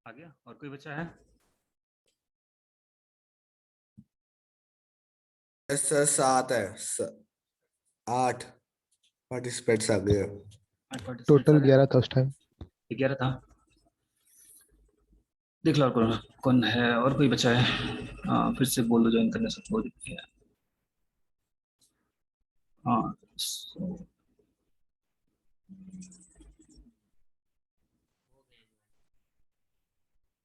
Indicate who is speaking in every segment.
Speaker 1: आ गया और कोई बच्चा है?
Speaker 2: सर 7 है 8 पार्टिसिपेंट्स आ गए।
Speaker 1: 8 पार्टिसिपेंट्स आ
Speaker 3: टोटल
Speaker 1: गए।
Speaker 3: 11 था उस टाइम।
Speaker 1: 11 था। देख लो और कौन कौन है और कोई बच्चा है। फिर से बोल दो ज्वाइन करने सबको। हाँ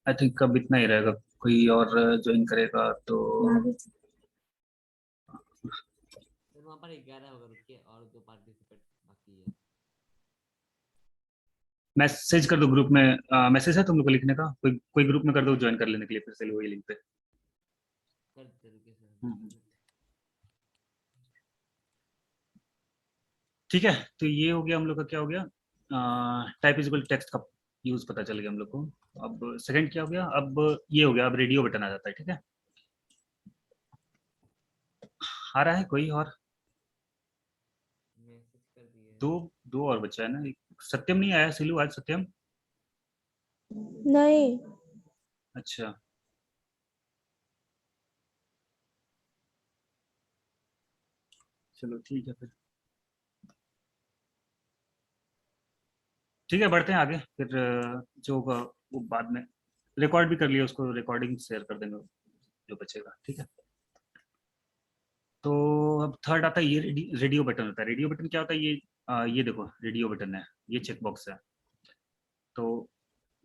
Speaker 1: आई थिंक अब इतना ही रहेगा। कोई और ज्वाइन करेगा तो
Speaker 4: तो वहाँ पर 11 होगा, रुकिए, और 2 पार्टिसिपेंट बाकी है।
Speaker 1: मैसेज कर दो ग्रुप में। मैसेज है तुम लोग को लिखने का? कोई ग्रुप में कर दो ज्वाइन कर लेने के लिए फिर से वही लिंक पे।
Speaker 4: कर दे, रुकिए सर।
Speaker 1: ठीक है, तो ये हो गया हम लोग का। क्या हो गया? टाइप इज इक्वल टेक्स्ट का यूज पता चल गया हम लोग को। अब सेकंड क्या हो गया? अब ये हो गया, अब रेडियो बटन आ जाता है। ठीक है, आ रहा है कोई और?
Speaker 4: मैसेज कर दिए।
Speaker 1: दो दो और बच्चा है ना। सत्यम नहीं आया सिलू आज? सत्यम
Speaker 5: नहीं।
Speaker 1: अच्छा, चलो ठीक है फिर। ठीक है, बढ़ते हैं आगे फिर। जो होगा वो बाद में रिकॉर्ड भी कर लिया, उसको रिकॉर्डिंग शेयर कर देंगे जो बचेगा। ठीक है, तो अब थर्ड आता है ये रेडियो बटन होता है। रेडियो बटन क्या होता है? ये देखो रेडियो बटन है, ये चेक बॉक्स है। तो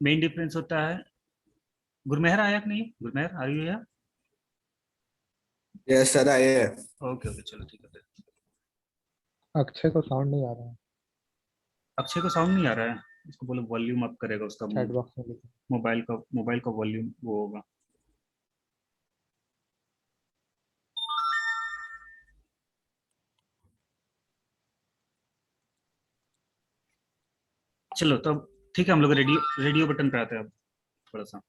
Speaker 1: मेन डिफरेंस होता है। गुरमेहर आया कि नहीं? गुरमेहर आ रही है?
Speaker 2: यस सर आए हैं।
Speaker 1: ओके ओके, चलो ठीक है फिर।
Speaker 3: अक्षय को साउंड नहीं आ रहा है।
Speaker 1: अक्षय को साउंड नहीं आ रहा है? उसको बोलो वॉल्यूम अप करेगा उसका।
Speaker 3: चैट बॉक्स में लिखा।
Speaker 1: मोबाइल का वॉल्यूम वो होगा। चलो तो अब ठीक है, हम लोग रेडियो रेडियो बटन पे आते हैं अब थोड़ा सा।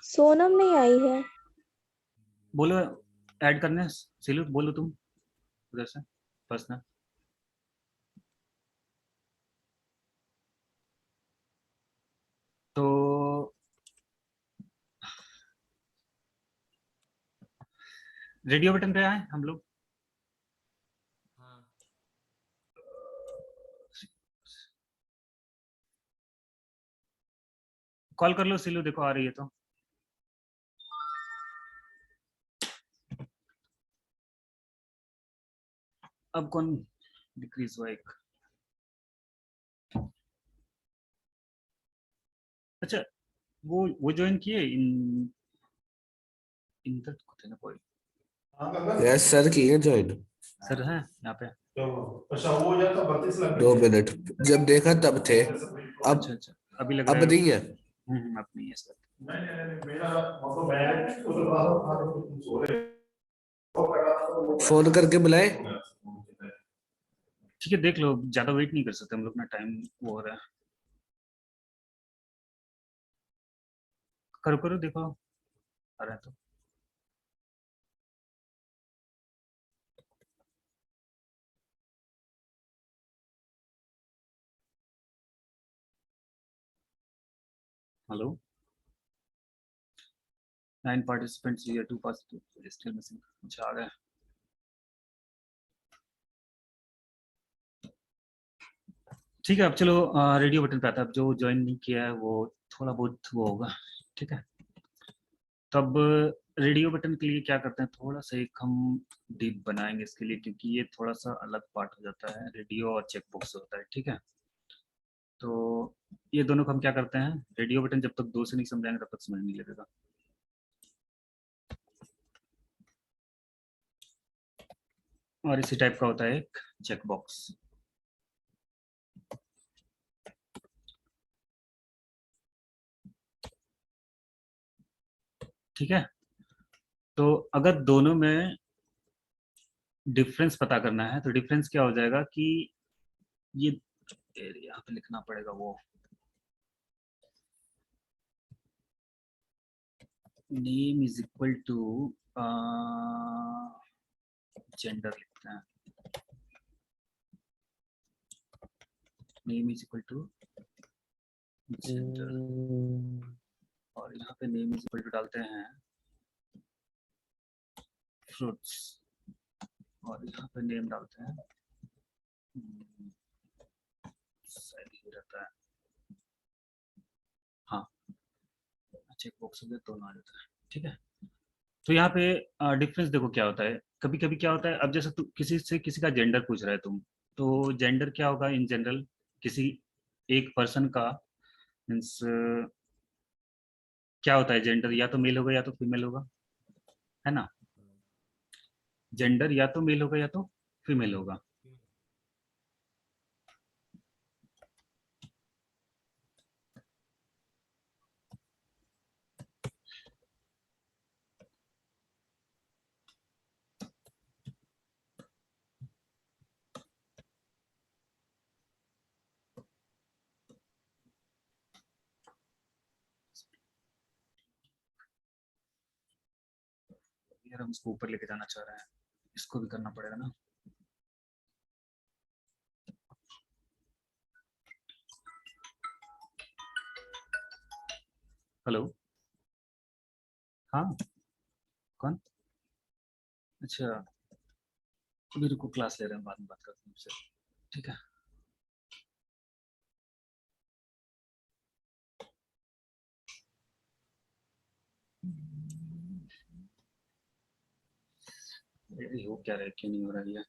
Speaker 5: सोनम नहीं आई है।
Speaker 1: बोलो ऐड करने। सिलू बोलो तुम उधर से पर्सनल। तो रेडियो बटन पे आए हम लोग।
Speaker 4: हाँ,
Speaker 1: कॉल कर लो सिलू, देखो आ रही है तो। अब कौन डिक्रीज हुआ? एक अच्छा, वो ज्वाइन किए इन इंदर को थे ना कोई?
Speaker 2: यस सर किए ज्वाइन।
Speaker 1: सर हैं यहाँ पे?
Speaker 6: अच्छा वो हो जाता 32 लाख
Speaker 2: 2 मिनट, जब देखा तब थे, अब
Speaker 1: अच्छा अच्छा, अभी लग रहा
Speaker 2: अब
Speaker 1: है।
Speaker 2: नहीं है।
Speaker 1: अब नहीं है सर।
Speaker 6: नहीं मेरा मतलब मैं तो तुम सो रहे हो।
Speaker 2: फोन करके बुलाए।
Speaker 1: ठीक है, देख लो, ज्यादा वेट नहीं कर सकते हम लोग ना, टाइम वो हो रहा है। करो करो, देखो आ रहा है तो। Hello, 9 participants here, 2 participants still missing. अच्छा आ गया। ठीक है, अब चलो रेडियो बटन पे आता है। अब जो ज्वाइन नहीं किया है वो थोड़ा बहुत वो होगा। ठीक है, तब रेडियो बटन के लिए क्या करते हैं, थोड़ा सा एक हम डीप बनाएंगे इसके लिए, क्योंकि ये थोड़ा सा अलग पार्ट हो जाता है। रेडियो और चेक बॉक्स होता है। ठीक है, तो ये दोनों को हम क्या करते हैं, रेडियो बटन जब तक 2 से नहीं समझाएंगे तब तक समझ नहीं लगेगा। और इसी टाइप का होता है एक चेक बॉक्स। ठीक है, तो अगर दोनों में डिफरेंस पता करना है तो डिफरेंस क्या हो जाएगा कि ये यहाँ पे लिखना पड़ेगा। वो name is equal to gender लिखते हैं। Name is equal to gender. और यहाँ पे नेम इज इक्वल टू डालते हैं फ्रूट्स और यहाँ पे नेम डालते हैं सही रहता है। हाँ चेक बॉक्स में दोनों आ जाता है। ठीक है, तो यहाँ पे डिफरेंस देखो क्या होता है। कभी कभी क्या होता है, अब जैसे किसी से किसी का जेंडर पूछ रहा है तुम, तो जेंडर क्या होगा इन जनरल किसी एक पर्सन का, मीन्स क्या होता है जेंडर, या तो मेल होगा या तो फीमेल होगा, है ना। जेंडर या तो मेल होगा या तो फीमेल होगा। यार हम इसको ऊपर लेके जाना चाह रहे हैं, इसको भी करना पड़ेगा ना। हेलो, हाँ कौन, अच्छा अभी रुको क्लास ले रहे हैं, बाद में बात करते हैं आपसे। ठीक है, ये हो क्या रहा है, क्यों नहीं हो रहा है ये।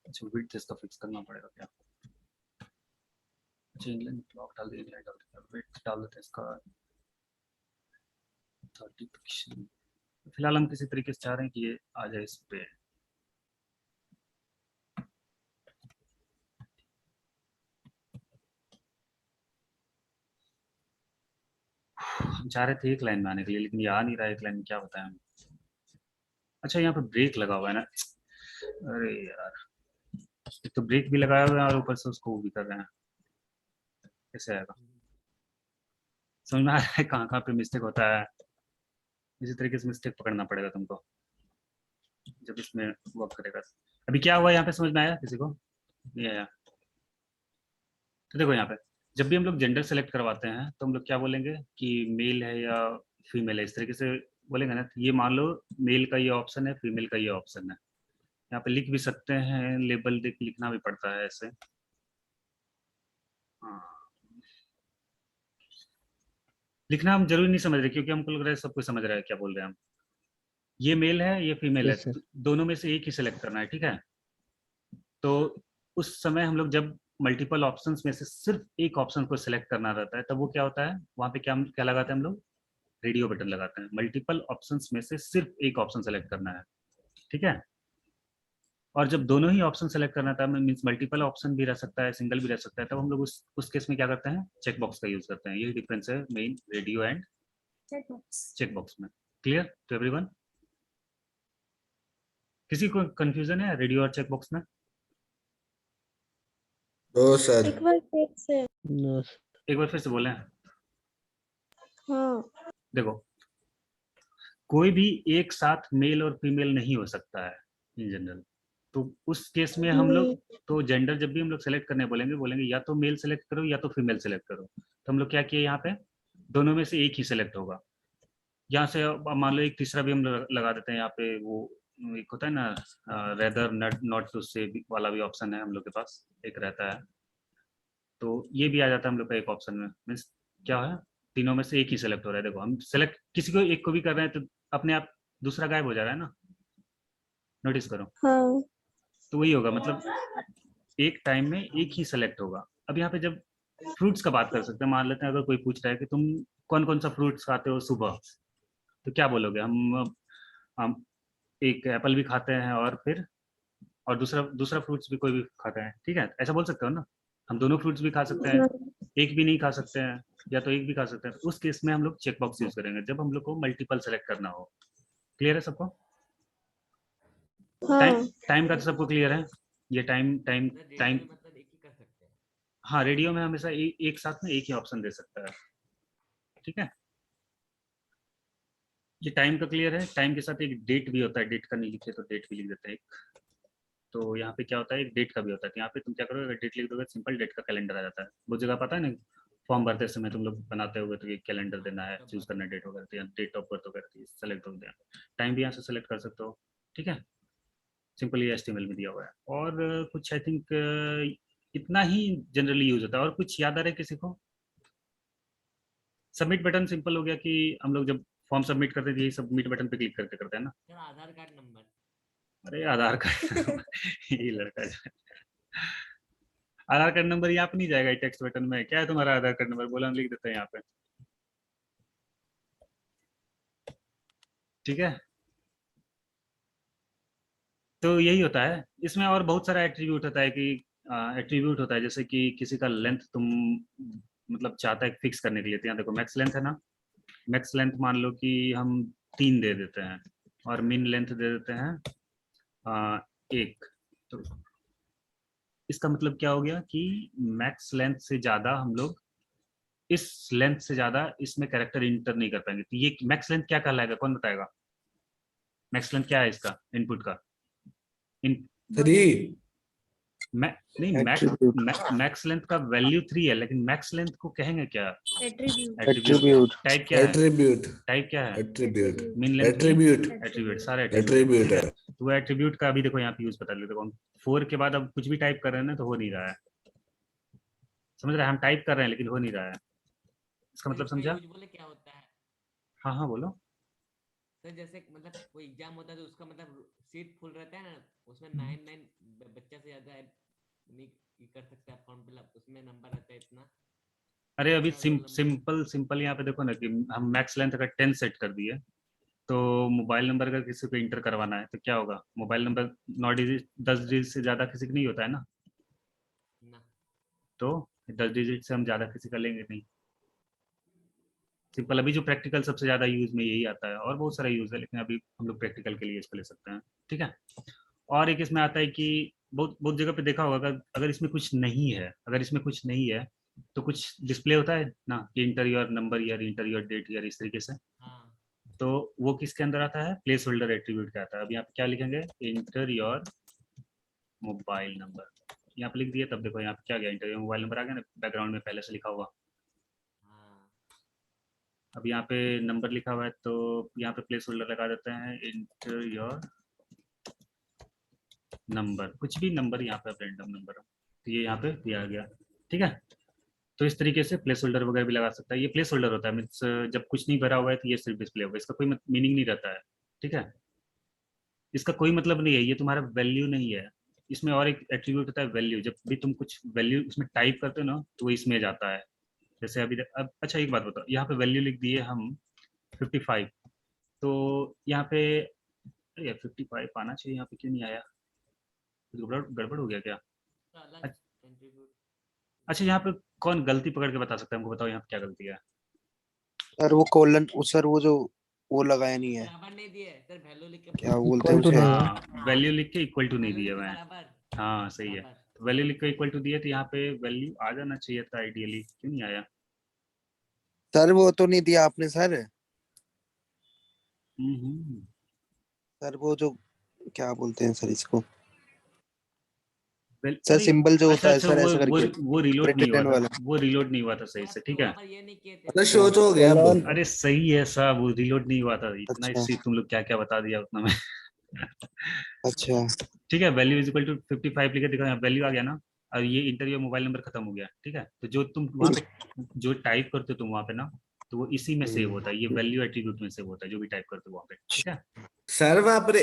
Speaker 1: अच्छा विड्थ इसका फिक्स करना पड़ेगा क्या। अच्छा इंग्लैंड ब्लॉक डाल दिया, इंग्लैंड डाल दिया, विड्थ डाल देते हैं इसका 30 पिक्सल। फिलहाल हम किसी तरीके से चाह रहे हैं कि ये आ जाए इस पे। हम चाह रहे थे एक लाइन में आने के लिए, लेकिन ये आ नहीं रहा है एक लाइन में, क्या बताएं हम। अच्छा यहाँ पे ब्रेक लगा हुआ है ना, अरे यार एक तो ब्रेक भी लगाया हुआ है और ऊपर से उसको वो भी कर रहे हैं, कैसे आएगा। समझ में आ रहा है कहाँ कहाँ पे मिस्टेक होता है। इसी तरीके से मिस्टेक पकड़ना पड़ेगा तुमको जब इसमें वर्क करेगा। अभी क्या हुआ यहाँ पे, समझ में आया किसी को, नहीं आया। तो देखो यहाँ पे जब भी हम लोग जेंडर सेलेक्ट करवाते हैं तो हम लोग क्या बोलेंगे कि मेल है या फीमेल है, इस तरीके से बोलेंगे ना। तो ये मान लो मेल का ये ऑप्शन है, फीमेल का ये ऑप्शन है। यहाँ पे लिख भी सकते हैं, लेबल देख के लिखना भी पड़ता है ऐसे। हाँ लिखना हम जरूरी नहीं समझ रहे, क्योंकि हमको लग रहा है सब कुछ समझ रहा है क्या बोल रहे हैं हम। ये मेल है ये फीमेल है,
Speaker 3: यस सर।
Speaker 1: दोनों में से एक ही सिलेक्ट करना है, ठीक है। तो उस समय हम लोग जब मल्टीपल ऑप्शंस में से सिर्फ एक ऑप्शन को सिलेक्ट करना रहता है, तब वो क्या होता है, वहां पे क्या क्या लगाते हैं हम लोग, रेडियो बटन लगाते हैं। मल्टीपल ऑप्शंस में से सिर्फ एक ऑप्शन सेलेक्ट करना है, ठीक है। और जब दोनों ही ऑप्शन सेलेक्ट करना था, मीन्स मल्टीपल ऑप्शन भी रह सकता है, सिंगल भी रह सकता है, तब हम लोग उस केस में क्या करते हैं, चेक बॉक्स का यूज करते हैं। यही डिफरेंस है main radio and check box में। Clear to everyone. किसी को कंफ्यूजन है रेडियो और चेक बॉक्स में।
Speaker 2: No sir.
Speaker 5: एक बार फिर से।
Speaker 3: नो
Speaker 1: एक बार फिर से बोलें।
Speaker 5: हाँ
Speaker 1: देखो कोई भी एक साथ मेल और फीमेल नहीं हो सकता है इन जनरल। तो उस केस में हम लोग, तो जेंडर जब भी हम लोग सेलेक्ट करने बोलेंगे, बोलेंगे या तो मेल सेलेक्ट करो या तो फीमेल सेलेक्ट करो। तो हम लोग क्या किए यहाँ पे, दोनों में से एक ही सेलेक्ट होगा। यहाँ से अब मान लो एक तीसरा भी हम लगा देते हैं यहाँ पे, वो एक होता है ना रेदर नॉट टू से वाला भी ऑप्शन है हम लोग के पास, एक रहता है। तो ये भी आ जाता है हम लोग का एक ऑप्शन में। मीन्स क्या है, तीनों में से एक ही सेलेक्ट हो रहा है। देखो हम सेलेक्ट किसी को एक को भी कर रहे हैं तो अपने आप दूसरा गायब हो जा रहा है ना, नोटिस करो।
Speaker 5: हाँ
Speaker 1: तो वही होगा, मतलब एक टाइम में एक ही सेलेक्ट होगा। अब यहाँ पे जब फ्रूट्स का बात कर सकते हैं, मान लेते हैं अगर कोई पूछ रहा है कि तुम कौन कौन सा फ्रूट्स खाते हो सुबह, तो क्या बोलोगे, हम एक एप्पल भी खाते हैं और फिर और दूसरा दूसरा फ्रूट्स भी कोई भी खाता है, ठीक है, ऐसा बोल सकते हो ना। हम दोनों फ्रूट्स भी खा सकते हैं,
Speaker 5: हाँ
Speaker 1: एक भी नहीं खा सकते हैं, या तो एक भी खा सकते हैं। तो उस केस में हम लोग चेक बॉक्स यूज करेंगे जब हम लोग को मल्टीपल सेलेक्ट करना हो। क्लियर है सबको। टाइम
Speaker 5: हाँ
Speaker 1: टाइम का तो सबको क्लियर है। ये टाइम टाइम
Speaker 4: मतलब रेडियो
Speaker 1: टाइम
Speaker 4: में मतलब एक ही कर सकते हैं।
Speaker 1: हाँ रेडियो में हमेशा एक साथ में एक ही ऑप्शन दे सकता है, ठीक है। ये टाइम का क्लियर है। टाइम के साथ एक डेट भी होता है, डेट का नहीं लिखे तो डेट भी लिख देते हैं एक। तो यहाँ पे क्या होता है, एक डेट का भी होता है। तो यहाँ पे तुम क्या करोगे, अगर डेट लिख दोगे सिंपल डेट का कैलेंडर आ जाता है। वो जगह पता है ना, फॉर्म भरते समय तुम लोग बनाते होगे तो ये कैलेंडर देना है, चूज करना है डेट वगैरह, तो डेट ऑफ बर्थ वगैरह सेलेक्ट हो गया, टाइम भी यहाँ से सेलेक्ट कर सकते हो। ठीक है, सिंपल ये HTML में दिया हुआ है। और कुछ आई थिंक इतना ही जनरली यूज होता है। और कुछ याद आ रहा है किसी को? सबमिट बटन सिंपल हो गया कि हम लोग जब फॉर्म सबमिट करते हैं, यही सबमिट बटन पे क्लिक करके करते हैं ना।
Speaker 4: सर आधार कार्ड नंबर।
Speaker 1: अरे आधार कार्ड ये लड़का जो है। आधार कार्ड नंबर यहाँ पे नहीं जाएगा टेक्स्ट बटन में। क्या है तुम्हारा आधार कार्ड नंबर, बोला, हम लिख देते हैं यहाँ पे। ठीक है, तो यही होता है इसमें। और बहुत सारा एट्रीब्यूट होता है कि एट्रीब्यूट होता है, जैसे कि किसी का लेंथ तुम मतलब चाहता है फिक्स करने के लिए। तो यहाँ देखो मैक्स लेंथ है ना, मैक्स लेंथ मान लो कि हम 3 दे देते हैं, और मिन लेंथ दे देते हैं 1। तो इसका मतलब क्या हो गया कि मैक्स लेंथ से ज्यादा हम लोग, इस लेंथ से ज्यादा इसमें कैरेक्टर इंटर नहीं कर पाएंगे। तो ये मैक्स लेंथ क्या कहलाएगा, कौन बताएगा? मैक्स लेंथ क्या है इसका इनपुट का? इन
Speaker 2: 3
Speaker 1: नहीं, मैक्स लेंथ का वैल्यू 3 है, लेकिन मैक्स लेंथ को कहेंगे क्या?
Speaker 3: एट्रीब्यूट।
Speaker 1: टाइप क्या है?
Speaker 2: एट्रीब्यूट
Speaker 1: टाइप क्या है?
Speaker 2: Attribute
Speaker 1: mean length
Speaker 2: attribute
Speaker 1: attribute, सारे
Speaker 2: एट्रीब्यूट है।
Speaker 1: तो एट्रीब्यूट का अभी देखो यहाँ पे यूज पता लेते हम 4 के बाद अब कुछ भी टाइप कर रहे हैं ना तो हो नहीं रहा है। समझ रहे हैं, हम टाइप कर रहे हैं लेकिन हो नहीं रहा है। इसका मतलब समझा?
Speaker 4: यूज बोले क्या होता है
Speaker 1: हाँ हाँ बोलो।
Speaker 4: सर? जैसे मतलब कोई एग्जाम होता है तो उसका मतलब सीट फुल रहता है ना, उसमें 9 बच्चा से ज्यादा नहीं कर सकता फॉर्म फिलअप, उसमें नंबर रहता है इतना।
Speaker 1: अरे अभी
Speaker 4: रोल नंबर।
Speaker 1: सिंपल यहाँ पे देखो ना कि हम मैक्स लेंथ अगर 10 सेट कर दिए, तो मोबाइल नंबर अगर किसी को इंटर करवाना है तो क्या होगा? मोबाइल नंबर 9 डिजिट 10 डिजिट से ज्यादा किसी का नहीं होता है ना।
Speaker 4: ना।
Speaker 1: तो 10 डिजिट से हम ज्यादा किसी का लेंगे नहीं। सिंपल, अभी जो प्रैक्टिकल सबसे ज्यादा यूज में यही आता है, और बहुत सारा यूज है लेकिन अभी हम लोग प्रैक्टिकल के लिए इसको ले सकते हैं। ठीक है, और एक इसमें आता है कि बहुत बहुत जगह पे देखा होगा, अगर इसमें कुछ नहीं है, अगर इसमें कुछ नहीं है तो कुछ डिस्प्ले होता है ना कि इंटर योर नंबर या इंटर योर डेट या इस तरीके से।
Speaker 4: हाँ।
Speaker 1: तो वो किसके अंदर आता है? प्लेस होल्डर एट्रीब्यूट के आता है। अब यहाँ पे क्या लिखेंगे? इंटर योर मोबाइल नंबर, यहाँ पे लिख दिए। तब देखो यहाँ पे क्या गया, इंटर योर मोबाइल नंबर आ गया ना, बैकग्राउंड में पहले से लिखा हुआ।
Speaker 4: हाँ।
Speaker 1: अब यहाँ पे नंबर लिखा हुआ है तो यहाँ पे प्लेस होल्डर लगा देते हैं इंटर योर नंबर, कुछ भी नंबर यहाँ पे रैंडम नंबर, तो ये यहाँ पे दिया गया। ठीक है, तो इस तरीके से प्लेस होल्डर वगैरह भी लगा सकता है। ये प्लेस होल्डर होता है, मीन्स जब कुछ नहीं भरा हुआ है तो ये सिर्फ डिस्प्ले होगा, इसका कोई मीनिंग नहीं रहता है। ठीक है, इसका कोई मतलब नहीं है, ये तुम्हारा वैल्यू नहीं है। इसमें और एक एट्रीब्यूट होता है वैल्यू, जब भी तुम कुछ वैल्यू उसमें टाइप करते हो ना तो वो इसमें जाता है। जैसे अभी अब अच्छा एक बात बताओ, यहाँ पे वैल्यू लिख दिए हम 55, तो यहाँ पे 55 आना चाहिए, यहाँ पे क्यों नहीं आया? गड़बड़ गड़बड़ हो गया क्या?
Speaker 4: तो अलग कंट्रीब्यूट।
Speaker 1: अच्छा यहाँ पे कौन गलती पकड़ के बता सकता है हमको, बताओ यहाँ पे क्या गलती है?
Speaker 7: सर वो कोलन, सर वो जो वो लगाया नहीं है,
Speaker 4: बराबर नहीं दिए सर, वैल्यू लिख के
Speaker 7: क्या बोलते हैं
Speaker 3: Equal to
Speaker 7: उसे?
Speaker 3: नहीं है।
Speaker 1: हाँ, वैल्यू लिख के इक्वल टू नहीं
Speaker 4: वैल्यू
Speaker 1: दिया
Speaker 4: लिख के
Speaker 1: मैं।
Speaker 4: बराबर।
Speaker 1: हाँ सही है,
Speaker 4: बराबर।
Speaker 1: वैल्यू लिख के इक्वल टू दिया, तो यहाँ पे वैल्यू आ जाना चाहिए था आइडियली, क्यों नहीं आया?
Speaker 7: सर वो तो नहीं दिया आपने सर।
Speaker 1: हम्म।
Speaker 7: सर वो जो क्या बोलते हैं सर इसको, सर
Speaker 1: अरे
Speaker 7: सिंबल जो
Speaker 1: अच्छा
Speaker 7: होता है
Speaker 1: अच्छा,
Speaker 7: सर ऐसा करके,
Speaker 1: वो रिलोड नहीं हुआ
Speaker 7: प्रिटेंड
Speaker 1: था,
Speaker 7: वाला।
Speaker 1: वो रिलोड नहीं हुआ था सही से। ठीक है,
Speaker 4: वहाँ पर ये नहीं किए थे।
Speaker 2: मतलब शो तो हो गया अब।
Speaker 1: अरे सही है साहब, वो रिलोड नहीं हुआ था। इतना
Speaker 7: अच्छा
Speaker 1: इसी तुम लोग क्या क्या बता दिया उतना में।
Speaker 7: अच्छा
Speaker 1: ठीक है, वैल्यू इज इक्वल टू 55 लिखे, देखो यहाँ वैल्यू आ गया ना, और ये इंटर योर मोबाइल नंबर खत्म हो गया। ठीक है, तो जो तुम वहाँ पे जो टाइप करते हो तुम वहाँ पे ना, तो वो इसी में सेव होता है, ये वैल्यू एट्रीब्यूट में सेव होता है जो भी टाइप करते हो वहाँ पे। ठीक है,
Speaker 2: सर वहां पर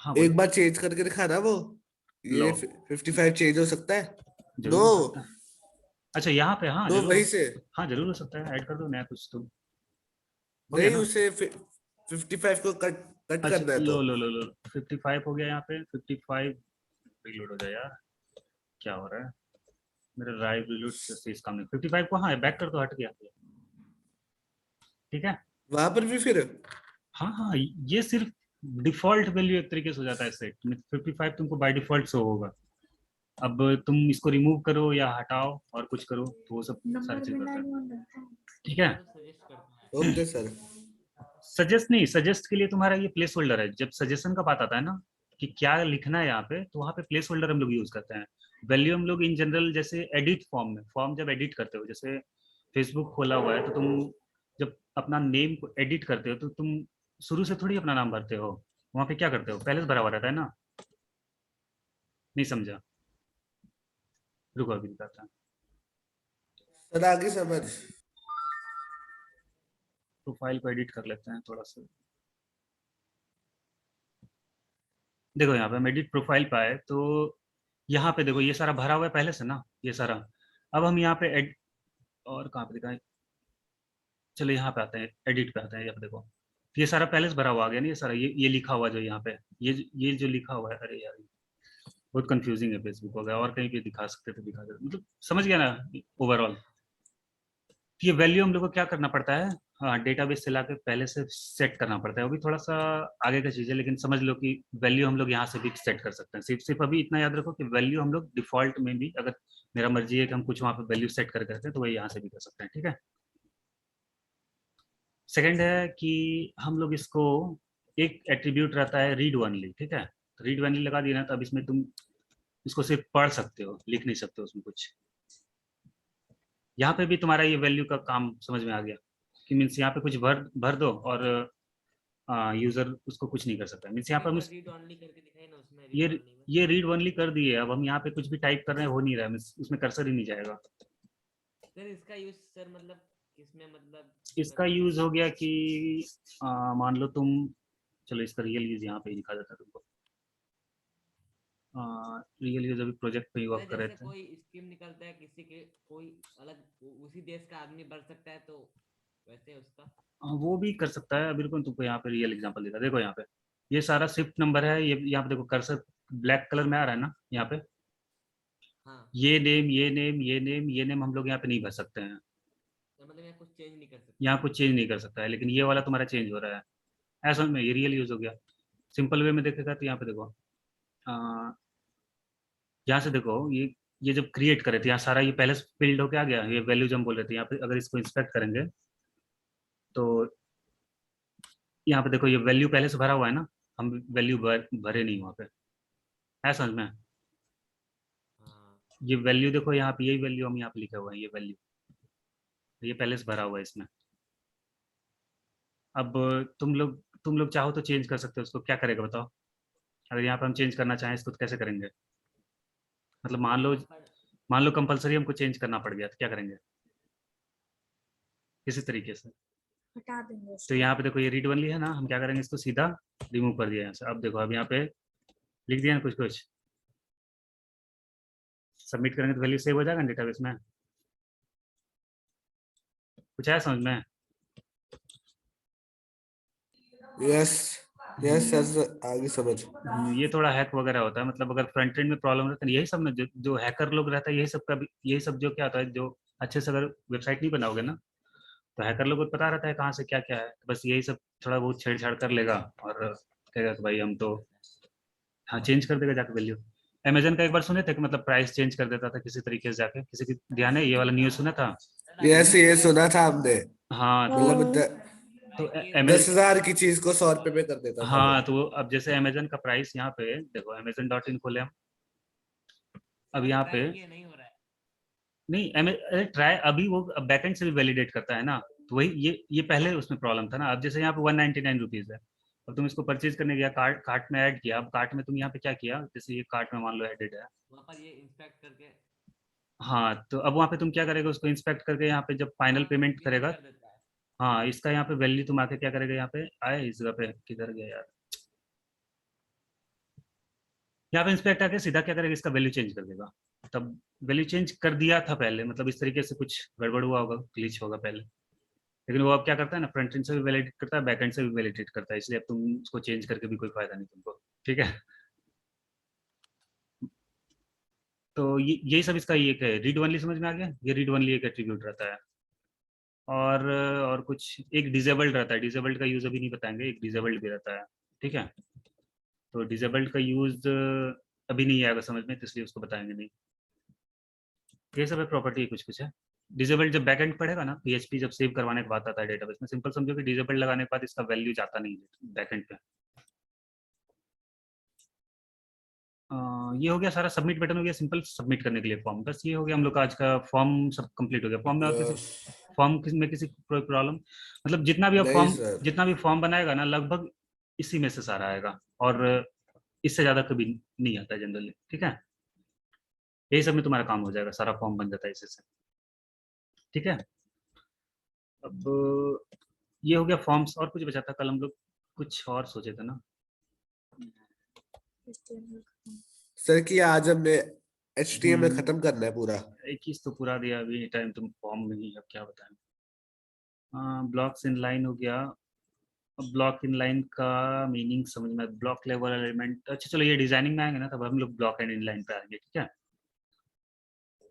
Speaker 1: हाँ
Speaker 2: एक
Speaker 1: बोलो।
Speaker 2: बार चेंज करके दिखा ना वो, ये
Speaker 1: लो
Speaker 2: 55 चेंज हो सकता है।
Speaker 1: जरूर
Speaker 2: नो
Speaker 1: हो सकता है। अच्छा यहाँ पे हाँ
Speaker 2: नो
Speaker 1: जरूर
Speaker 2: वही से
Speaker 1: हाँ जरूर हो सकता है, ऐड कर दो नया कुछ तो। हो गया
Speaker 2: नहीं,
Speaker 1: ना?
Speaker 2: उसे 55 को कट कट
Speaker 1: अच्छा
Speaker 2: करना है तो।
Speaker 1: लो 55 हो गया यहाँ पे। 55 रिलोड हो जाए यार, क्या हो रहा है मेरा? ड्राइव रिलोड से इस काम नहीं। 55 को हाँ बैक कर दो, हट गया। ठीक है,
Speaker 2: वहां पर भी फिर
Speaker 1: हाँ हाँ, ये सिर्फ डिफॉल्ट वैल्यू एक तरीके से हो जाता है सेट। 55 तुमको बाय डिफॉल्ट शो होगा। अब तुम इसको रिमूव करो या हटाओ और कुछ करो तो वो सब सारी चीज करता है। ठीक है,
Speaker 4: सजेस्ट करता है।
Speaker 2: Okay sir.
Speaker 1: सजेस्ट नहीं, सजेस्ट के लिए तुम्हारा ये प्लेस होल्डर है। जब सजेशन का बात आता है ना, कि क्या लिखना है यहाँ पे, तो वहाँ पे प्लेस होल्डर हम लोग यूज करते हैं। वैल्यू हम लोग इन जनरल जैसे एडिट फॉर्म में, फॉर्म जब एडिट करते हो, जैसे फेसबुक खोला हुआ है तो तुम जब अपना नेम को एडिट करते हो तो तुम शुरू से थोड़ी अपना नाम भरते हो, वहाँ पे क्या करते हो, पहले से भरा हुआ रहता है ना। नहीं समझा, रुको अभी बताता हूँ।
Speaker 2: सर आगे समझ।
Speaker 1: प्रोफाइल को एडिट कर लेते हैं थोड़ा सा। देखो यहाँ पे हम एडिट प्रोफाइल पे आए तो यहाँ पे देखो ये सारा भरा हुआ है पहले से ना, ये सारा। अब हम यहाँ पे एड, और कहाँ पे दिखाएं, चलो यहाँ पे आते हैं, एडिट पे आते हैं। यहाँ पे देखो ये सारा पहले से भरा हुआ आ गया ना, ये सारा ये लिखा हुआ जो यहाँ पे, ये जो लिखा हुआ है, अरे यार बहुत कंफ्यूजिंग है फेसबुक हो गया, और कहीं पे दिखा सकते थे दिखा देते, मतलब समझ गया ना ओवरऑल। ये वैल्यू हम लोग को क्या करना पड़ता है, हाँ डेटाबेस से लाके पहले से सेट करना पड़ता है, वो भी थोड़ा सा आगे का चीज़ है, लेकिन समझ लो कि वैल्यू हम लोग यहाँ से भी सेट कर सकते हैं। सिर्फ अभी इतना याद रखो कि वैल्यू हम लोग डिफॉल्ट में भी, अगर मेरा मर्जी है कि हम कुछ वहाँ पे वैल्यू सेट करके रखते हैं तो वही यहाँ से भी कर सकते हैं, ठीक है। सेकेंड है कि हम लोग इसको, एक एट्रीब्यूट रहता है रीड ओनली, ठीक है। रीड ओनली लगा दिया ना, तो अब इसमें तुम इसको सिर्फ पढ़ सकते हो, लिख नहीं सकते हो उसमें कुछ। यहाँ पे भी तुम्हारा ये वैल्यू का काम समझ में आ गया कि मीन्स यहाँ पे कुछ भर भर दो और यूजर उसको कुछ नहीं कर सकता। मीन्स यहाँ पर हम
Speaker 4: रीड ओनली करके दिखाई ना उसमें,
Speaker 1: ये
Speaker 4: रीड ओनली में।
Speaker 1: ये रीड ओनली कर दिए, अब हम यहाँ पे कुछ भी टाइप कर रहे हैं हो नहीं रहा है, मीन्स उसमें कर्सर ही नहीं जाएगा।
Speaker 4: सर इसका यूज सर मतलब किसमें, मतलब
Speaker 1: इसका यूज हो गया कि मान लो तुम, चलो इसका रियल यूज यहाँ पे ही दिखा देता है तुमको। रियल यूज अभी प्रोजेक्ट पे ही वर्क कर रहे
Speaker 4: जैसे
Speaker 1: थे।
Speaker 4: कोई स्कीम निकलता है किसी के, कोई अलग उसी देश का आदमी भर सकता है, तो वैसे उसका
Speaker 1: वो भी कर सकता है। अभी रुको तुमको यहाँ पे रियल एग्जांपल देता, देखो यहाँ पे ये सारा शिफ्ट नंबर है, ये यहाँ पे देखो कर्सर ब्लैक कलर में आ रहा है ना यहाँ पे।
Speaker 4: हाँ,
Speaker 1: ये नेम ये नेम ये नेम ये नेम हम लोग यहाँ पे नहीं भर सकते हैं,
Speaker 4: तो मतलब यहाँ कुछ चेंज नहीं कर सकते।
Speaker 1: यहाँ कुछ चेंज नहीं कर सकता है, लेकिन ये वाला तुम्हारा चेंज हो रहा है। ऐसा में ये रियल यूज हो गया। सिंपल वे में देखेगा तो यहाँ पे देखो, यहाँ से देखो ये जब क्रिएट करे थे यहाँ सारा ये पहले फिल्ड होके आ गया, ये वैल्यूज हम बोल रहे थे। यहाँ पे अगर इसको इंस्पेक्ट करेंगे तो यहाँ पे देखो ये वैल्यू पहले से भरा हुआ है ना, हम वैल्यू भरे नहीं वहाँ पे। है समझ में?
Speaker 4: हाँ,
Speaker 1: ये वैल्यू देखो यहाँ पे, यही वैल्यू हम यहाँ पे लिखे हुए हैं, ये वैल्यू ये पहले से भरा हुआ है इसमें। अब तुम लोग चाहो तो चेंज कर सकते हो उसको, क्या करेगा बताओ? अगर यहाँ पे हम चेंज करना चाहें इसको तो कैसे करेंगे? मतलब
Speaker 4: यहाँ पर
Speaker 1: मान लो कंपलसरी हमको चेंज करना पड़ गया तो क्या करेंगे? किसी तरीके से।
Speaker 5: हटा देंगे
Speaker 1: तो
Speaker 5: उसको।
Speaker 1: यहाँ पे देखो ये रीड ओनली है ना, हम क्या करेंगे, इसको सीधा रिमूव कर दिया यहाँ से। अब देखो अब यहाँ पे लिख दिया ना कुछ कुछ, सबमिट करेंगे तो वैल्यू सेव हो जाएगा डेटाबेस में। कुछ है समझ में?
Speaker 2: यस यस सर आगे समझ।
Speaker 1: ये थोड़ा हैक वगैरह होता है, मतलब अगर फ्रंट एंड में प्रॉब्लम रहता है यही सब ना, जो हैकर लोग रहता है यही सब का यही सब जो क्या होता है, जो अच्छे से अगर वेबसाइट नहीं बनाओगे ना तो हैकर लोगों को पता रहता है कहाँ से क्या क्या है, बस यही सब थोड़ा बहुत छेड़छाड़ कर लेगा और कहेगा कि भाई हम तो, हाँ चेंज कर देगा जाके वैल्यू। अमेजन का एक बार सुने थे कि मतलब प्राइस चेंज कर देता था किसी तरीके से जाके, किसी की ध्यान है ये वाला न्यूज़ सुना था?
Speaker 2: यस ये सुना था हमने।
Speaker 1: हाँ तो
Speaker 2: मतलब
Speaker 1: तो
Speaker 2: 10,000 की चीज को 100 रुपए में कर देता था वो।
Speaker 1: हाँ तो अब जैसे अमेजन का प्राइस यहाँ पे देखो, amazon.in खोले हम, अब यहाँ पे
Speaker 4: नहीं हो रहा है।
Speaker 1: नहीं, अरे ट्राई अभी वो बैकएंड से भी वैलिडेट करता है ना, तो वही ये पहले उसमें प्रॉब्लम था ना। अब जैसे यहाँ पे 199 रुपीज़ है, अब तुम इसको परचेज करने गया, कार्ट में ऐड किया, अब कार्ट में तुम यहाँ पे क्या किया, जैसे ये कार्ट में मान लो एडेड है,
Speaker 4: वहाँ पर ये इंस्पेक्ट करके
Speaker 1: हाँ तो अब वहाँ पे तुम क्या करेगा, उसको इंस्पेक्ट करके यहाँ पे जब फाइनल पेमेंट
Speaker 4: ये
Speaker 1: करेगा,
Speaker 4: कर देता है।
Speaker 1: हाँ इसका यहाँ पे वैल्यू तुम आके क्या करेगा, यहाँ पे आए इस जगह पे, किधर गया यार, यहाँ पे इंस्पेक्ट आके सीधा क्या करेगा, इसका वैल्यू चेंज कर देगा। तब वैल्यू चेंज कर दिया था पहले, मतलब इस तरीके से कुछ गड़बड़ हुआ होगा, ग्लिच होगा पहले, लेकिन वो अब क्या करता है ना, फ्रंट एंड से भी वैलिडेट करता है, बैक एंड से भी वैलिडेट करता है, इसलिए अब तुम उसको चेंज करके भी कोई फायदा नहीं तुमको, ठीक है। तो यही सब इसका ये है, रीड ओनली समझ में आ गया, ये रीड ओनली एक एट्रीब्यूट रहता है। और कुछ एक डिजेबल्ड रहता है, डिजेबल्ड का यूज अभी नहीं बताएंगे, एक डिजेबल्ड भी रहता है, ठीक है। तो डिजेबल्ड का यूज अभी नहीं आएगा समझ में, तो इसलिए उसको बताएंगे नहीं। ये सब है प्रॉपर्टी, कुछ कुछ है। डिजेबल्ड जब बैकएंड पढ़ेगा ना, पीएचपी जब सेव करवाने के बाद आता है डेटाबेस में, सिंपल समझो कि डिजेबल्ड लगाने के बाद इसका वैल्यू जाता नहीं है बैकएंड पे। ये हो गया सारा, सबमिट बटन हो गया सिंपल सबमिट करने के लिए फॉर्म। बस ये हो गया हम लोग का आज का फॉर्म सब कंप्लीट हो गया। फॉर्म में और
Speaker 2: यस
Speaker 1: किसी फॉर्म में किसी कोई प्रॉब्लम, मतलब जितना भी अब
Speaker 2: नहीं
Speaker 1: फॉर्म
Speaker 2: सर,
Speaker 1: जितना भी फॉर्म बनाएगा ना लगभग इसी में से सारा आएगा, और इससे ज्यादा कभी नहीं आता जनरली। ठीक है, यही सब में तुम्हारा काम हो जाएगा, सारा फॉर्म बन जाता है इसी से। ठीक है, अब ये हो गया फॉर्म्स। और कुछ बचा था? कल हम लोग कुछ और सोचे थे ना।
Speaker 2: सर कि आज हमने HTML
Speaker 1: हम्म।
Speaker 2: खत्म करना है पूरा।
Speaker 1: एक चीज तो पूरा दिया अभी टाइम, तुम फॉर्म में ही, अब क्या बताएं। ब्लॉक्स इन लाइन हो गया। ब्लॉक इन लाइन का मीनिंग समझ में, ब्लॉक लेवल एलिमेंट। अच्छा चलो, ये डिजाइनिंग में आएंगे ना तब हम लोग ब्लॉक एंड इन लाइन पे आएंगे। ठीक है,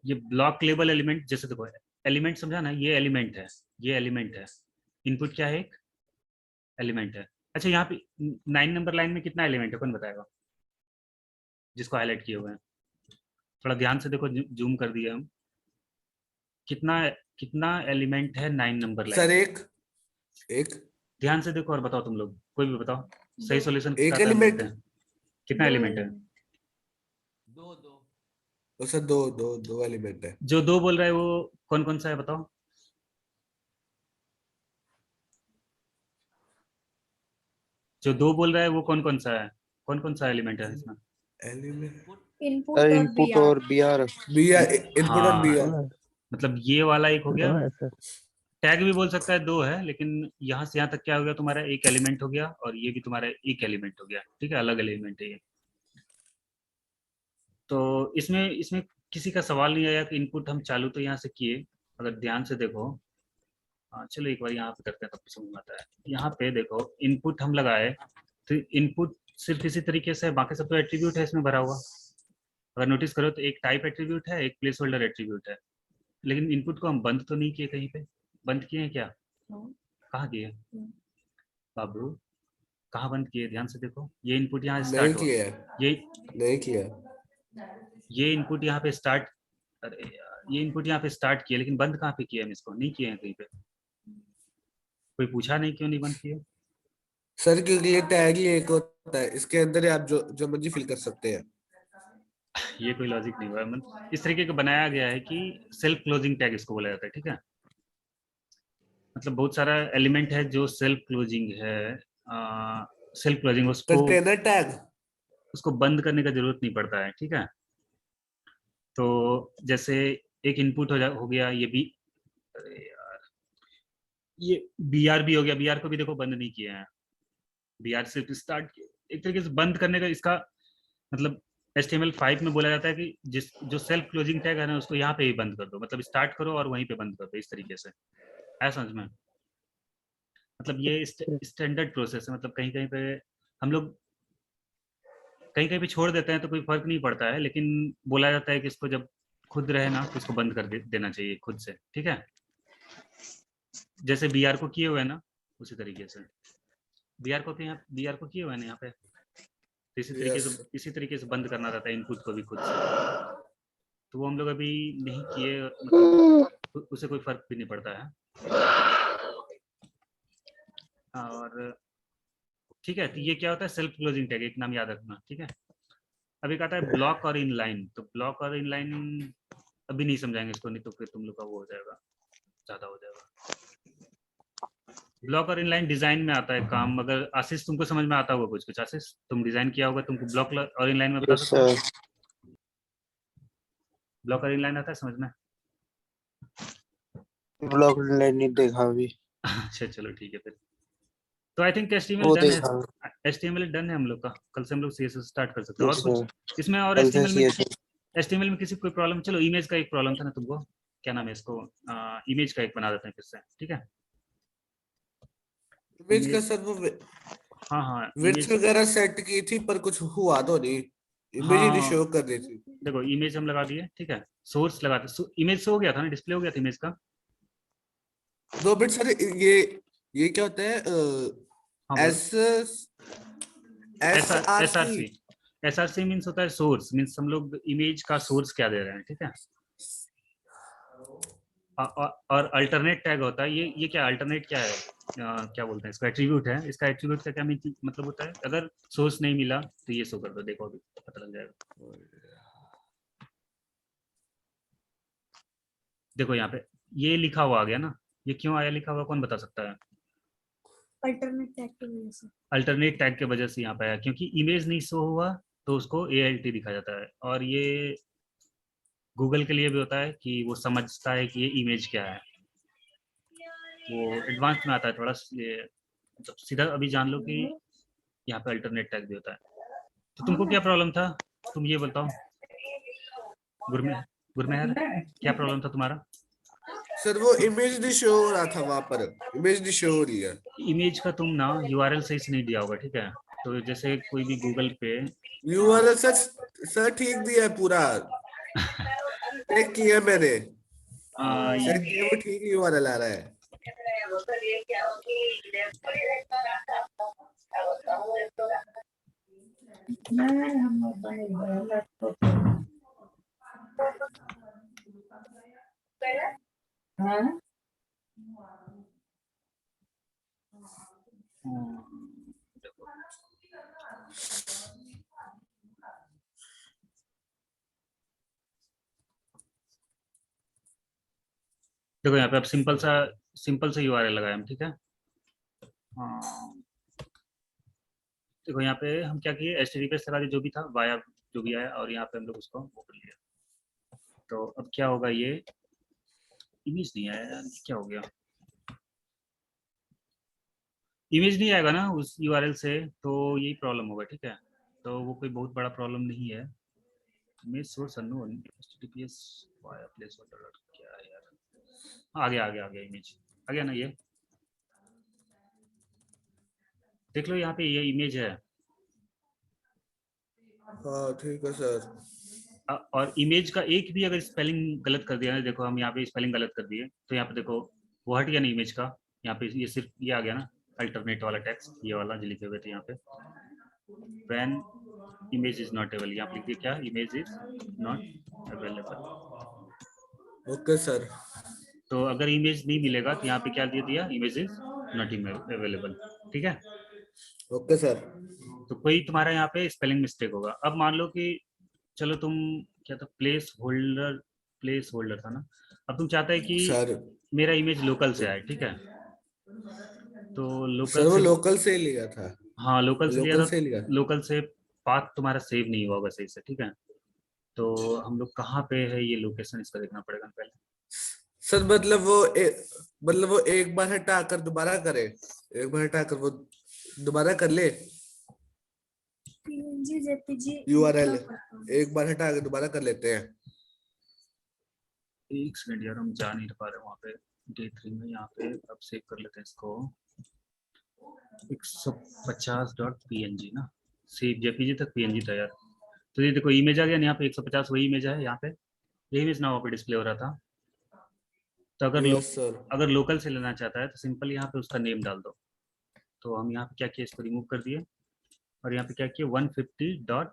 Speaker 1: ये ब्लॉक लेवल एलिमेंट, जैसे देखो एलिमेंट समझा ना, ये एलिमेंट है, ये एलिमेंट है। इनपुट क्या है? एक एलिमेंट है। अच्छा यहाँ पे 9 नंबर लाइन में कितना एलिमेंट है, कौन बताएगा? जिसको हाईलाइट किए हुए हैं थोड़ा ध्यान से देखो, जूम कर दिया हम। कितना कितना एलिमेंट है 9 नंबर लाइन
Speaker 2: सर
Speaker 1: में?
Speaker 2: एक एक
Speaker 1: ध्यान से देखो और बताओ, तुम लोग कोई भी बताओ, सही सॉल्यूशन के
Speaker 2: एक
Speaker 1: साथ हम देखते
Speaker 2: एलिमेंट।
Speaker 1: हैं। कितना एलिमेंट है?
Speaker 4: दो दो
Speaker 2: तो सर दो दो दो एलिमेंट है।
Speaker 1: जो दो बोल रहा है वो कौन कौन सा है बताओ? जो दो बोल रहा है वो कौन कौन सा है? कौन कौन सा एलिमेंट है इसमें?
Speaker 2: एलिमेंट
Speaker 4: इनपुट
Speaker 5: इनपुट और
Speaker 7: इनपुट
Speaker 5: बीआर।
Speaker 7: और बीआर।
Speaker 2: बी आर, इनपुट और बी
Speaker 1: हाँ,
Speaker 2: आर।
Speaker 1: मतलब ये वाला एक हो
Speaker 3: दो
Speaker 1: गया।
Speaker 3: है सर।
Speaker 1: टैग भी बोल सकता है, दो है, लेकिन यहाँ से यहाँ तक क्या हो गया तुम्हारा, एक एलिमेंट हो गया, और ये भी तुम्हारा एक एलिमेंट हो गया। ठीक है, अलग एलिमेंट है ये। तो इसमें इसमें किसी का सवाल नहीं आया कि इनपुट हम चालू तो यहाँ से किए, अगर ध्यान से देखो। हाँ चलो एक बार यहाँ पे करते हैं तब समझ में आता है। यहाँ पे देखो इनपुट हम लगाए, तो इनपुट सिर्फ इसी तरीके से, बाकी सब तो एट्रीब्यूट है इसमें भरा हुआ। अगर नोटिस करो तो एक टाइप एट्रीब्यूट है, एक प्लेस होल्डर एट्रीब्यूट है, लेकिन इनपुट को हम बंद तो नहीं किए कहीं पे? बंद किए हैं क्या? कहाँ किए बाबू? कहाँ बंद किए? ध्यान से देखो, ये इनपुट यहाँ
Speaker 2: नहीं
Speaker 1: स्टार्ट हुआ,
Speaker 2: किया है,
Speaker 1: ये
Speaker 2: नहीं किया।
Speaker 1: ये इनपुट यहाँ पे स्टार्ट, अरे यार ये इनपुट यहाँ पे स्टार्ट किया, लेकिन बंद कहाँ पे किया हम इसको? नहीं किए हैं कहीं पे। कोई पूछा नहीं क्यों नहीं बंद किए?
Speaker 2: सर क्योंकि ये टैग ही एक होता है, इसके अंदर ही आप जो जो मर्जी फिल कर सकते हैं।
Speaker 1: ये कोई लॉजिक नहीं हुआ। मतलब इस तरीके का बनाया गया है कि सेल्फ क्लोजिंग टैग इसको बोला जाता है। ठीक है, मतलब बहुत सारा एलिमेंट है जो सेल्फ क्लोजिंग है। सेल्फ क्लोजिंग, उसको
Speaker 2: कंटेनर टैग।
Speaker 1: उसको बंद करने का जरूरत नहीं पड़ता है। ठीक है, तो जैसे एक इनपुट हो गया ये भी, अरे यार ये बी आर भी हो गया। बी आर को भी देखो बंद नहीं किया है, बी आर सिर्फ स्टार्ट किया। एक तरीके से बंद करने का इसका मतलब HTML5 में बोला जाता है कि जिस जो सेल्फ क्लोजिंग टैग है ना उसको यहाँ पे ही बंद कर दो, मतलब स्टार्ट करो और वहीं पे बंद कर दो, इस तरीके से। है समझ में? मतलब ये स्टैंडर्ड प्रोसेस है। मतलब कहीं कहीं पे हम लोग कहीं कहीं पे छोड़ देते हैं तो कोई फर्क नहीं पड़ता है, लेकिन बोला जाता है कि इसको जब खुद रहे ना तो इसको बंद कर देना चाहिए खुद से। ठीक है, जैसे बी आर को किए हुए हैं ना उसी तरीके से बी आर को किए हुए हैं ना यहाँ पे, तो
Speaker 2: यस
Speaker 1: इसी तरीके से बंद करना रहता है इनपुट को भी खुद से। तो वो हम लोग अभी नहीं किए, मतलब उससे कोई फर्क भी नहीं पड़ता है। और ठीक है, तो ये क्या होता है, सेल्फ क्लोजिंग टैग, एक नाम याद रखना। ठीक है, अभी कहता है ब्लॉक और इनलाइन। तो ब्लॉक और इनलाइन अभी नहीं समझाएंगे इसको, नहीं तो फिर तुम लोग का वो हो जाएगा, ज्यादा हो जाएगा। ब्लॉक और इनलाइन डिजाइन में आता है काम। अगर आशीष तुमको समझ में आता होगा कुछ कुछ, आशीष तुम डिजाइन किया होगा, तुमको ब्लॉक और इनलाइन में बता
Speaker 7: यस
Speaker 1: सकते हो?
Speaker 7: सर।
Speaker 1: ब्लॉक और इनलाइन आता है समझ में?
Speaker 7: ब्लॉक लाइन नहीं देखा अभी,
Speaker 1: अच्छा चलो ठीक है फिर। तो आई थिंक HTML
Speaker 7: वो
Speaker 1: डन है।
Speaker 7: देखा।
Speaker 1: HTML डन है हम लोग का। कल से हम लोग CSS स्टार्ट कर सकते हैं।
Speaker 7: यस
Speaker 1: और
Speaker 7: सर,
Speaker 1: कुछ इसमें? और
Speaker 7: कल से
Speaker 1: HTML में किसी कोई प्रॉब्लम? चलो इमेज का एक प्रॉब्लम था ना तुमको, क्या नाम है इसको, इमेज का एक बना देते हैं फिर से। ठीक है,
Speaker 2: इमेज का
Speaker 1: इमेज,
Speaker 2: सर वो
Speaker 1: हाँ हाँ
Speaker 2: विड्थ
Speaker 1: इमेज,
Speaker 2: वगैरह सेट की थी पर कुछ हुआ तो नहीं, इमेज ही नहीं
Speaker 1: हाँ
Speaker 2: शो कर रही थी।
Speaker 1: देखो इमेज हम लगा दिए। ठीक है, सोर्स लगाते, इमेज शो हो गया था ना, डिस्प्ले हो गया था इमेज का।
Speaker 2: दो मिनट सर, ये क्या होता है?
Speaker 1: हाँ बोलो।
Speaker 2: S S R C.
Speaker 1: SRC means होता है सोर्स, मीन्स हम लोग इमेज का सोर्स क्या दे रहे हैं। ठीक है, और अल्टरनेट टैग होता है, ये क्या अल्टरनेट क्या है, क्या बोलते हैं इसका, एट्रीब्यूट है। इसका एट्रीब्यूट का क्या मतलब होता है, अगर सोर्स नहीं मिला तो ये शो कर दो, देखो अभी पता लग जाएगा। देखो यहाँ पे ये लिखा हुआ आ गया ना, ये क्यों आया लिखा हुआ, कौन बता सकता है?
Speaker 8: अल्टरनेट टैग की वजह से।
Speaker 1: अल्टरनेट टैग के वजह से यहाँ पे आया, क्योंकि इमेज नहीं शो हुआ तो उसको ALT दिखा जाता है। और ये गूगल के लिए भी होता है कि वो समझता है कि ये इमेज क्या है, वो एडवांस में आता है थोड़ा। ये मतलब सीधा अभी जान लो कि यहाँ पे अल्टरनेट टैग भी होता है। तो तुमको क्या प्रॉब्लम था, तुम ये बताओ गुरमेहर, क्या प्रॉब्लम था तुम्हारा?
Speaker 2: सर वो इमेज नहीं शो हो रहा था, वहां पर इमेज नहीं शो हो रही है।
Speaker 1: इमेज का तुम ना URL सही से नहीं दिया होगा, ठीक है? तो जैसे कोई भी गूगल पे
Speaker 2: URL सर ठीक दिया है पूरा, चेक किया मैंने, चेक किया वो ठीक URL आ रहा है।
Speaker 1: देखो यहाँ पे अब सिंपल सा URL लगाए हम, ठीक है? हाँ, देखो यहाँ पे हम क्या किए, HTTPS लगा दिया जो भी था, वाया जो भी आया, और यहाँ पे हम लोग उसको ओपन लिया। तो अब क्या होगा, ये इमेज नहीं आया यार, क्या हो गया? इमेज नहीं आएगा ना उस URL से, तो यही प्रॉब्लम होगा, ठीक है? तो वो कोई बहुत बड़ा प्रॉब्लम नहीं है। Image source unknown, HTTPS via placeholder, क्या है यार? आ गया इमेज आ गया ना, ये देख लो यहाँ पे ये इमेज है।
Speaker 2: हाँ ठीक है सर।
Speaker 1: और इमेज का एक भी अगर स्पेलिंग गलत कर दिया ना, देखो हम यहाँ पे स्पेलिंग गलत कर दिए, तो यहाँ पे देखो वो हट गया ना इमेज का, यहाँ पे ये सिर्फ ये आ गया ना अल्टरनेट वाला टेक्स्ट, ये वाला जो लिखे हुए थे यहाँ पे, when image is not available, यहाँ पे लिख दिया क्या, image is not available.
Speaker 2: Okay sir.
Speaker 1: तो अगर इमेज नहीं मिलेगा तो यहाँ पे क्या दे दिया, इमेज इज नॉट अवेलेबल, ठीक है?
Speaker 2: Okay sir.
Speaker 1: तो कोई तुम्हारा यहाँ पे स्पेलिंग मिस्टेक होगा। अब मान लो कि चलो तुम क्या था, प्लेस होल्डर था ना, अब तुम चाहते हैं कि
Speaker 2: सर
Speaker 1: मेरा इमेज लोकल से आए, ठीक है? तो
Speaker 2: सर
Speaker 1: लोकल
Speaker 2: वो
Speaker 1: से,
Speaker 2: लोकल से लिया था।
Speaker 1: हाँ लोकल से लिया
Speaker 2: लोकल
Speaker 1: था,
Speaker 2: से लिया।
Speaker 1: लोकल से पाथ तुम्हारा सेव नहीं हुआ होगा सही से, ठीक है? तो हम लोग कहाँ पे है ये लोकेशन, इसका देखना पड़ेगा पहले।
Speaker 2: सर मतलब वो एक बार हटा कर दोबारा करे, एक बार हटा कर वो दोबारा कर ले
Speaker 8: PNG JPG
Speaker 2: URL, एक बार हटा कर दोबारा कर लेते हैं।
Speaker 1: एक सेकंड यार, हम जा नहीं पा रहे वहाँ पे D3 में, यहाँ पे अब सेव कर लेते हैं इसको, 150.png ना, सेव JPG तक PNG था यार। तो ये देखो इमेज आ गया ना, यहाँ पे 150 वही इमेज है, यहाँ पे ये इमेज ना वहाँ पे डिस्प्ले हो रहा था। तो
Speaker 2: यस सर।
Speaker 1: अगर लोकल से लेना चाहता है तो सिंपल यहाँ पे उसका नेम डाल दो। तो हम यहाँ पे क्या किया, इसको रिमूव कर दिए, और यहाँ पे क्या किया 150 डॉट,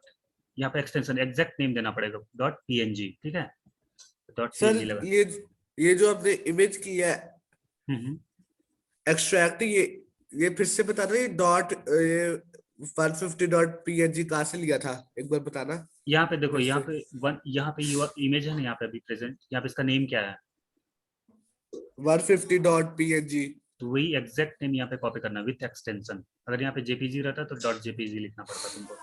Speaker 1: यहाँ पे एक्सटेंशन एग्जैक्ट नेम देना पड़ेगा .png, ठीक है?
Speaker 2: सर
Speaker 1: .png लगा।
Speaker 2: ये जो आपने इमेज की है एक्सट्रैक्ट, ये फिर से बता दो, ये डॉट 150.png कहाँ से लिया था, एक बार बताना।
Speaker 1: यहाँ पे देखो, यहाँ
Speaker 2: फिर
Speaker 1: पे यहाँ पे इमेज है ना, यहाँ पे अभी प्रेजेंट, यहाँ पे इसका नेम क्या है,
Speaker 2: 150.png।
Speaker 1: तो वही एग्जैक्ट नेम यहाँ पे कॉपी करना विथ एक्सटेंशन। अगर यहाँ पे JPG रहता तो .jpg लिखना पड़ता तुमको,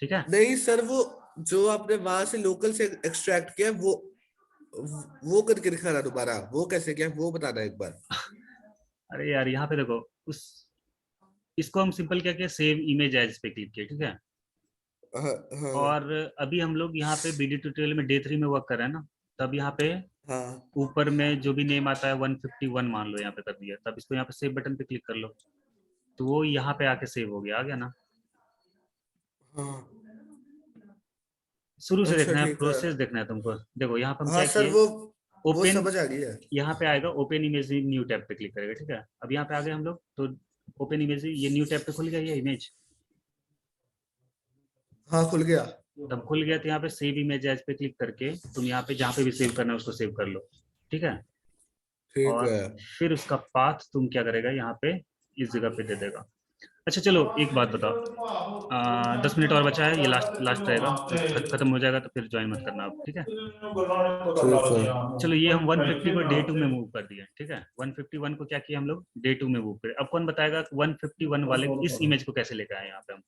Speaker 1: ठीक है?
Speaker 2: नहीं सर, वो जो आपने वहां से लोकल से एक्सट्रैक्ट किया वो करके दिखाना दोबारा, वो कैसे किया वो बताना एक बार।
Speaker 1: अरे यार यहाँ पे देखो, उस इसको हम सिंपल क्या किया, सेव इमेज एज पे क्लिक किया, ठीक है?
Speaker 2: हाँ
Speaker 1: और अभी हम लोग यहाँ पे BD ट्यूटोरियल में Day 3 में वर्क कर रहे हैं ना, तब यहाँ पे
Speaker 2: हाँ
Speaker 1: ऊपर में जो भी नेम आता है 151 मान लो यहाँ पे कर दिया, तब इसको यहाँ पे सेव बटन पे क्लिक कर लो, तो वो यहाँ पे आके सेव हो गया, आ गया ना?
Speaker 2: हाँ।
Speaker 1: शुरू से
Speaker 2: अच्छा
Speaker 1: देखना है,
Speaker 2: ठीक है।
Speaker 1: प्रोसेस देखना है तुमको। देखो यहाँ पे हम
Speaker 2: हाँ
Speaker 1: क्या
Speaker 2: सर
Speaker 1: किए,
Speaker 2: वो
Speaker 1: ओपन,
Speaker 2: समझ आ गई है।
Speaker 1: यहाँ पे आएगा ओपन इमेज न्यू टैब पे क्लिक करेगा, ठीक है? अब यहाँ पे आ गए हम लोग, तो ओपन इमेज ये न्यू टैब पे खुल गया ये इमेज,
Speaker 2: हाँ खुल गया।
Speaker 1: तब खुल गया। तो यहाँ पे सेव इमेज एज पे क्लिक करके तुम यहाँ पे जहाँ पे भी सेव करना है उसको सेव कर लो, ठीक है?
Speaker 2: ठीक
Speaker 1: और
Speaker 2: है
Speaker 1: फिर उसका पाथ तुम क्या करेगा यहाँ पे इस जगह पे दे देगा। अच्छा चलो एक बात बताओ, 10 मिनट और बचा है, ये लास्ट रहेगा, फिर खत्म हो जाएगा तो फिर ज्वाइन मत करना आप, ठीक है।
Speaker 2: ठीक है
Speaker 1: चलो ये हम 150 को डे 2 में मूव कर दिए, ठीक है। 151 को क्या किया हम लोग, डे 2 में मूव करे। अब कौन बताएगा 151 वाले इस इमेज को कैसे लेकर आए यहाँ पे हम,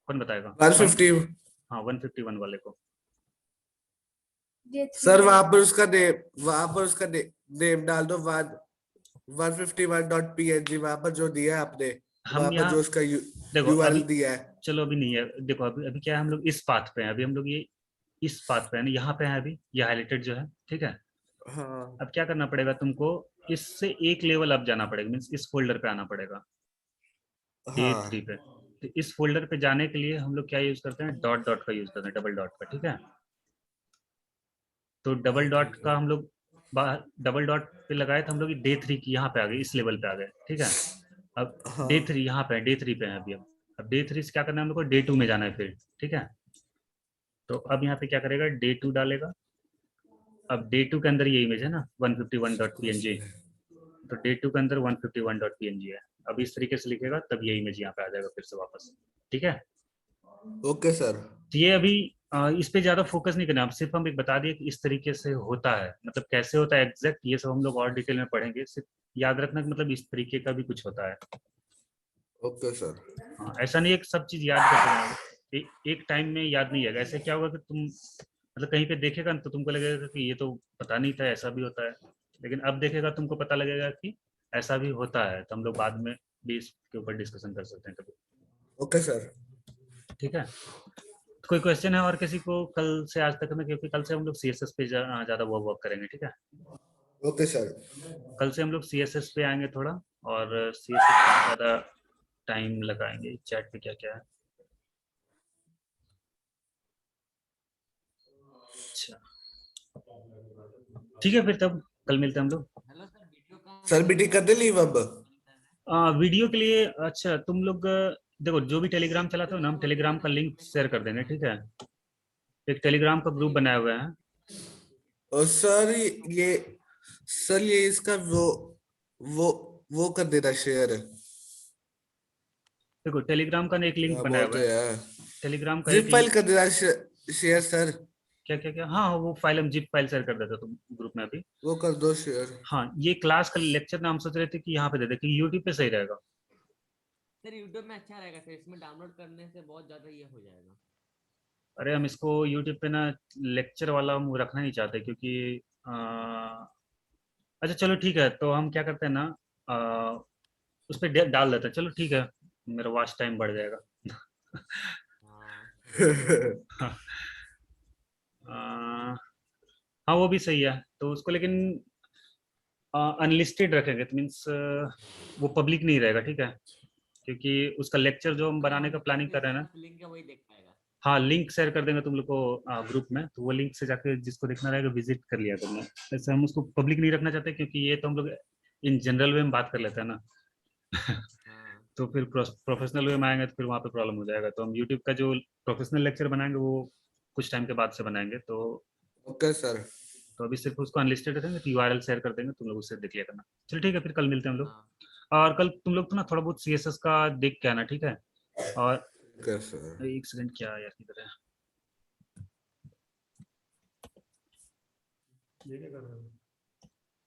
Speaker 1: कौन बताएगा?
Speaker 2: 150
Speaker 1: हाँ 151 वाले को।
Speaker 8: ये
Speaker 2: सर वहां पर उसका नेम डाल दो 151.png वहां पर जो दिया है आपने,
Speaker 1: हम
Speaker 2: वहां पर
Speaker 1: यहाँ
Speaker 2: जो उसका
Speaker 1: देखो अभी,
Speaker 2: यूआरएल दिया है।
Speaker 1: चलो अभी नहीं है, देखो अभी अभी क्या है, हम लोग इस पाथ पे हैं, अभी हम लोग ये इस पाथ पे है ना, यहाँ पे है अभी, ये हाईलाइटेड जो है, ठीक है।
Speaker 2: हाँ
Speaker 1: अब क्या करना पड़ेगा तुमको, इससे एक लेवल अप जाना पड़ेगा, मीन्स इस फोल्डर पे आना पड़ेगा, डे 3
Speaker 2: हाँ
Speaker 1: पे। तो इस फोल्डर पे जाने के लिए हम लोग क्या यूज करते हैं, डॉट डॉट का यूज करते हैं, डबल डॉट का, ठीक है। तो डबल डॉट का हम लोग डबल डॉट पे लगाए तो हम लोग डे 3 की यहाँ पे आ गए, इस लेवल पे आ गए, ठीक है। अब डे 3 यहाँ पे है, डे 3 पे है अभी हम। अब डे 3 से क्या करना है हम लोग को, डे 2 में जाना है फिर, ठीक है। तो अब यहाँ पे क्या करेगा, डे 2 डालेगा। अब डे 2 के अंदर ये इमेज है ना 151.png, तो डे 2 के अंदर 151.png है। अब इस तरीके से लिखेगा तब ये इमेज यहाँ पे आ जाएगा फिर से वापस, ठीक है।
Speaker 2: Okay sir.
Speaker 1: तो ये अभी इस पे ज्यादा फोकस नहीं करना, अब सिर्फ हम एक बता दिए कि इस तरीके से होता है, मतलब कैसे होता है एग्जैक्ट, ये सब हम लोग और डिटेल में पढ़ेंगे। सिर्फ याद रखना कि मतलब इस तरीके का भी कुछ होता है।
Speaker 2: Okay sir.
Speaker 1: हाँ, ऐसा नहीं है कि सब चीज याद करते रहोगे, एक टाइम में याद नहीं आएगा। ऐसे क्या होगा कि तुम मतलब कहीं पे देखेगा ना तो तुमको लगेगा कि ये तो पता नहीं था ऐसा भी होता है, लेकिन अब देखेगा तुमको पता लगेगा कि ऐसा भी होता है। तो हम लोग बाद में भी इसके ऊपर डिस्कशन कर सकते हैं कभी,
Speaker 2: ओके सर।
Speaker 1: ठीक है। कोई क्वेश्चन है और किसी को कल से आज तक में, क्योंकि कल से हम लोग सीएसएस पे ज्यादा वर्क करेंगे, ठीक है।
Speaker 2: Okay sir.
Speaker 1: कल से हम लोग सीएसएस पे आएंगे थोड़ा, और सीएसएस पे ज्यादा टाइम लगाएंगे। चैट पे क्या क्या है, अच्छा ठीक है, फिर तब कल मिलते हैं हम लोग।
Speaker 4: हेलो सर, वीडियो कहाँ
Speaker 2: सर
Speaker 4: मिलेगा
Speaker 2: मीटिंग
Speaker 4: सर?
Speaker 2: कर दे लीव अब।
Speaker 1: वीडियो के लिए अच्छा तुम लोग देखो, जो भी टेलीग्राम चलाते हो ना, हम टेलीग्राम का लिंक शेयर कर देंगे, ठीक है। एक टेलीग्राम का ग्रुप बनाया हुआ है।
Speaker 2: और ये सर ये इसका वो वो कर देना शेयर।
Speaker 1: देखो टेलीग्राम का ना एक लिंक
Speaker 2: क्या
Speaker 1: बनाया हुआ
Speaker 2: बोलते
Speaker 1: है,
Speaker 2: हैं,
Speaker 1: टेलीग्राम का एक
Speaker 2: जिप फाइल
Speaker 1: लिंक।
Speaker 2: कर देना शेयर सर।
Speaker 1: क्या क्या क्या, हाँ हाँ, वो फाइल हम जिप फाइल शेयर कर देते तुम ग्रुप में अभी।
Speaker 2: वो कर दो शेयर।
Speaker 1: हाँ ये क्लास का लेक्चर नाम सोच रहे थे कि यहाँ पे दे दे, कि यूट्यूब पे सही रहेगा।
Speaker 4: सर यूट्यूब में अच्छा रहेगा सर, इसमें डाउनलोड करने से बहुत ज्यादा ये हो जाएगा।
Speaker 1: अरे हम इसको यूट्यूब पे ना लेक्चर वाला हम रखना नहीं चाहते, क्योंकि अ, अच्छा चलो ठीक है, तो हम क्या करते हैं ना, अ, उस पर डाल देते हैं, चलो ठीक है, मेरा वॉच टाइम बढ़ जाएगा।
Speaker 4: हाँ
Speaker 1: अ, हाँ वो भी सही है, तो उसको लेकिन अनलिस्टेड रखेंगे, तो मीन्स वो पब्लिक नहीं रहेगा, ठीक है। क्योंकि उसका लेक्चर जो हम बनाने का प्लानिंग कर रहे हैं ना,
Speaker 4: लिंक है वही देख पाएगा।
Speaker 1: हाँ लिंक शेयर कर देंगे तुम लोग को ग्रुप में, तो वो लिंक से जाके जिसको देखना रहेगा विजिट कर लिया करना। ऐसे हम उसको पब्लिक नहीं रखना चाहते, क्योंकि ये तो हम लोग इन जनरल वे में बात कर लेते हैं ना।
Speaker 4: हाँ
Speaker 1: तो फिर प्रोफेशनल वे में आएंगे तो फिर वहाँ पे प्रॉब्लम हो जाएगा। तो हम यूट्यूब का जो प्रोफेशनल लेक्चर बनाएंगे वो कुछ टाइम के बाद से बनाएंगे।
Speaker 2: Okay sir.
Speaker 1: तो अभी सिर्फ उसको अनलिस्टेड रखेंगे, तो यूआरएल शेयर कर देंगे, तुम लोग उससे देख लिया करना। चलो ठीक है, फिर कल मिलते हैं हम लोग।
Speaker 4: हाँ
Speaker 1: और कल तुम लोग तो ना थोड़ा बहुत सीएसएस का देख के आना, ठीक है। और
Speaker 2: ओके सर।
Speaker 1: एक सेकंड, क्या यार किधर है,
Speaker 6: ये क्या कर रहे हो?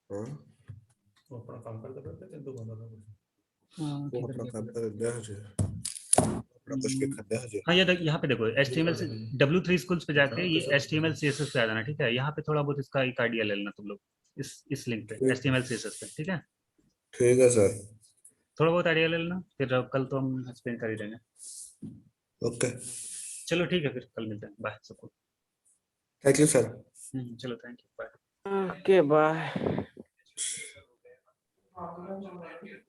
Speaker 2: हाँ
Speaker 6: वो अपना काम करते करते चिंतु बंदा था कुछ।
Speaker 2: वो
Speaker 1: किधर
Speaker 2: अपना
Speaker 1: गया
Speaker 2: काम
Speaker 1: किधर?
Speaker 2: कर दे हजे अपना कुछ के खंदे हजे।
Speaker 1: हाँ ये यहाँ पे देखो HTML से W3 स्कूल्स पे जाके ये HTML CSS पे आ जाना, ठीक है। यहाँ पे थोड़ा बहुत इसका एक आइडिया ले लेना तुम लोग, इस लिंक पे
Speaker 2: ठीक
Speaker 1: HTML CSS पे, ठीक है।
Speaker 2: ठीक है सर।
Speaker 1: थोड़ा बहुत आइडिया ले लेना, फिर कल तो हम एक्सप्लेन कर ही देंगे।
Speaker 2: ओके
Speaker 1: चलो ठीक है, फिर कल मिलते हैं, बाय सबको।
Speaker 2: Thank you sir.
Speaker 1: चलो thank you, bye.
Speaker 3: Okay, bye.